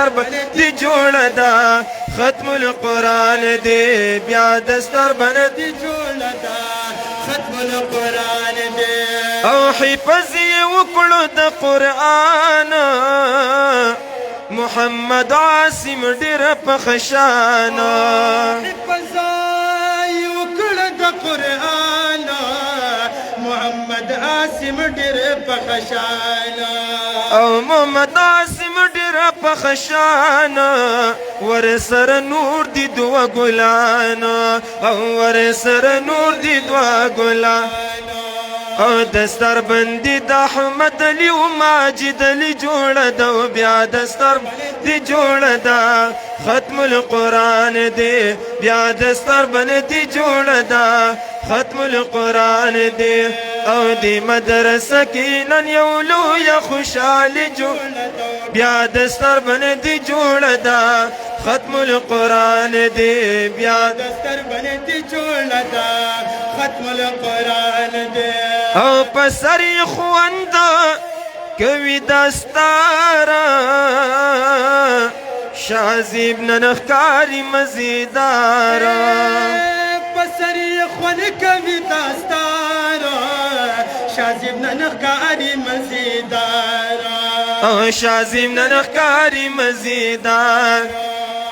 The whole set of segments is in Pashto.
دستر باندې جوړه ده ختم القرآن دی بیا دستر باندې جوړه ده ختم القرآن دی او حفظ یې وکړو د قرآن محمد عاصم ډېر په خشان حفظ یې وکړو د قرآن محمد عاصم ډېر په خشان او محمد عاصم ډېر په خشان ورسره نور دي دوه ګلان او ورسره نور دي دوه ګلان او دستر بندی د احمد علی و ماجد علی جوړه ده او بیا دستر بندی جوړه ده ختم القرآن دی بیا دستر بندی جوړه ده ختم القرآن دی او دی مدرسه کې نن یو لویه خوشحالي جوړه ده بیا دستر بندی جوړه ده ختم القرآن دی بیا دستر بندی جوړه ده ختم القرآن دی او پسری خوند کوي دستارا شازیب ننخکاری مزیدارا پسری خوند کوي دستارا شازیب ننخکاری مزیدارا او شازیب ننخکاری مزیدار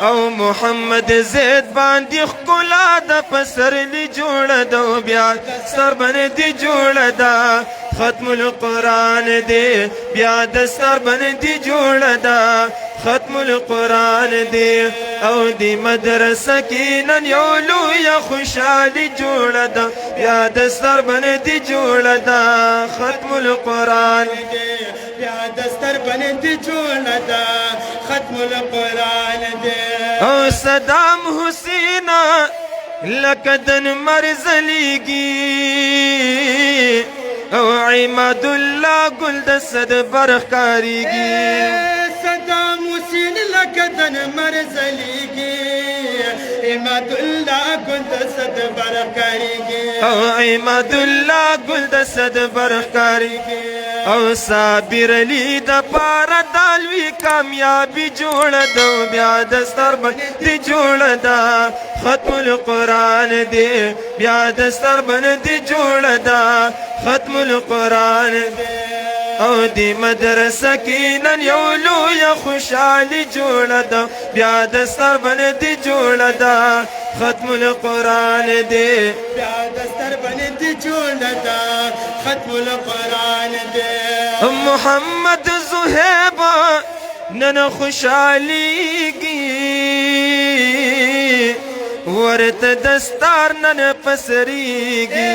او محمد زید باندې ښکلا د پسرلی جوړه ده او بیا سر باندې جوړه ده ختم القرآن دی بیا د سر باندې جوړه ده ختم القرآن دی او دی مدرسه کې نن یو لویه خوشحالي جوړه ده بیا د سر باندې جوړه ده ختم القرآن دی بیا د سر باندې جوړه ده ختم القرآن دی او صدام حسین لکه د نمر ځلیږي او عماد الله ګل د صد برخ کاریږي صدام حسین لکه د نمر ځلیږي عماد الله ګل د صد برخ کاریږي او عماد الله ګل د صد برخ کاریږي او صابر علی د پاره دالوی کامیابی جوړه ده بیا دستر باندې جوړه ده ختم القرآن دی بیا دستر باندې جوړه ده ختم القرآن دی او دی مدرسه کې نن یو لویه خوشحالي جوړه ده بیا دستر باندې جوړه ده ختم القرآن دی بیا دستر باندې جوړه ده ختم القرآن دی محمد زهیب نن خوشحالیږي ورته دستار نن پسریږي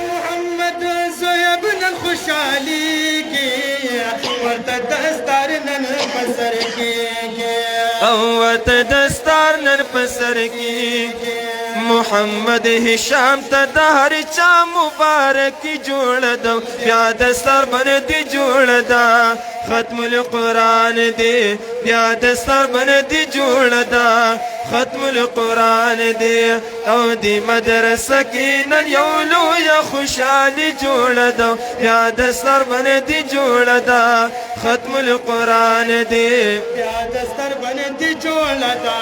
محمد زهیب نن خوشحالیږي ورته دستار نن پسریږي او ورته دستار نن پسریږي محمد هشام ته د هر چا مبارکي جوړه ده بیا دستر باندې جوړه ده ختم القرآن دی بیا دستر باندې جوړه ده ختم القرآن دی او دی مدرسه کې نن یو لویه خوشحالي جوړه ده بیا دستر باندې جوړه ده ختم القرآن دی بیا دستر باندې جوړه ده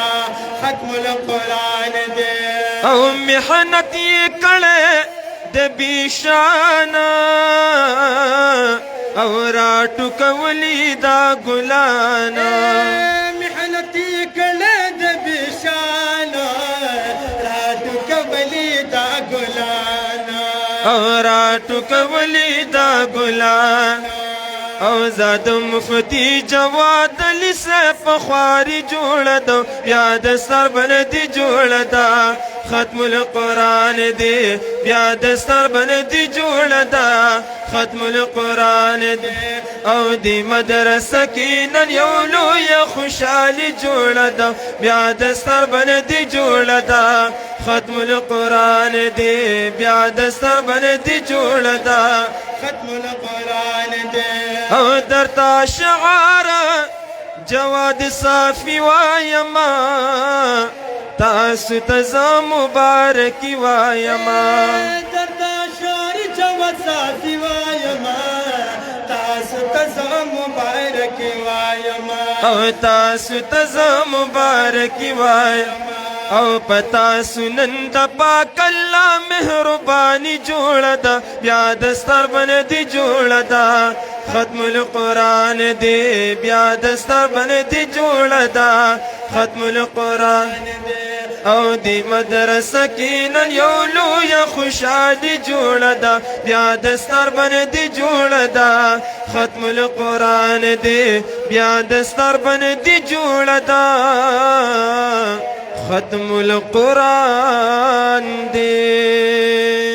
ختم القرآن دی او محنت یې کړې د بیشانه او را ټوکولي دا ګلانه محنت یې کړې د بیشانه را ټوکولي دا ګلانه او را ټوکولي دا ګلانه او زاد مفتی جواد علی سے پخواری جوړه ده بیا د سر باندې جوړه ده ختم القرآن دی بیا د سر باندې جوړه ده ختم القرآن دی او دی مدرسه کې نن یو لویه خوشحالي جوړه ده بیا د سر باندې جوړه ده ختم القرآن دی بیا د سر باندې جوړه ده ختم القرآن دی او درتا شعار جواد صافی وایما تاسو ته مبارکی وایما درتا شعار جواد صافی وایما تاسو تاسو ته مبارک وایم او تاسو ته مبارک وایم او پتا سنن د پاک الله مهرباني جوړه ده بیا دستر باندې جوړه ده ختم القرآن دې بیا دستر باندې جوړه ده ختم القرآن او دی مدرسه کې نن یو لویه خوشالي جوړه ده بیا دستر باندې جوړه ده ختم القرآن دې بیا دستر باندې جوړه ده ختم القرآن دے